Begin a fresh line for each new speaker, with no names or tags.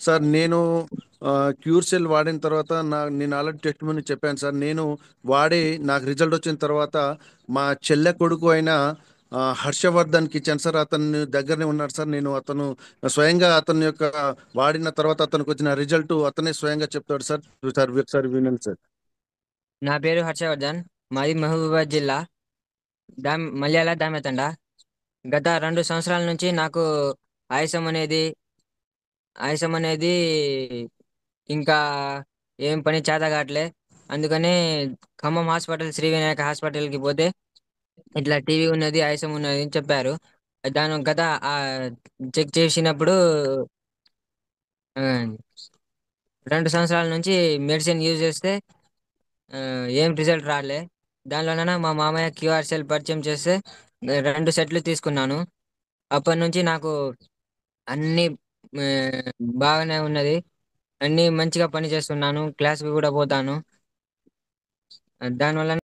Sir నేను cure cell వాడిన తర్వాత నేను ఆల్రెడీ టెస్ట్ మనీ చెప్పాను సార్. నేను వాడి నాకు రిజల్ట్ వచ్చిన తర్వాత మా చెల్లె కొడుకు అయిన హర్షవర్ధన్కి ఇచ్చాను సార్. అతని దగ్గరనే ఉన్నాడు సార్. నేను అతను స్వయంగా అతని యొక్క వాడిన తర్వాత అతనికి వచ్చిన రిజల్ట్ అతనే స్వయంగా చెప్తాడు సార్. సార్ ఒకసారి వినండి సార్.
నా పేరు హర్షవర్ధన్. మాది మహబూబాబాద్ జిల్లా. మల్యాల దామెతండ. గత 2 సంవత్సరాల నుంచి నాకు ఆయాసం అనేది ఆయాసం అనేది ఇంకా ఏం పని చేత కావట్లే. అందుకని ఖమ్మం హాస్పిటల్, శ్రీ వినాయక హాస్పిటల్కి పోతే ఇట్లా టీవీ ఉన్నది, ఆయాసం ఉన్నది అని చెప్పారు. దాని గత ఆ, చెక్ చేసినప్పుడు ఆ, 2 సంవత్సరాల నుంచి మెడిసిన్ యూజ్ చేస్తే ఆ, ఏం రిజల్ట్ రాలే. దానిలోన మా మామయ్య క్యూఆర్ సెల్ పరిచయం చేస్తే 2 సెట్లు తీసుకున్నాను. అప్పటి నుంచి నాకు అన్ని ఆ, బాగానే ఉన్నది. అన్ని మంచిగా పని చేస్తున్నాను. క్లాస్కి కూడా పోతాను. దానివల్ల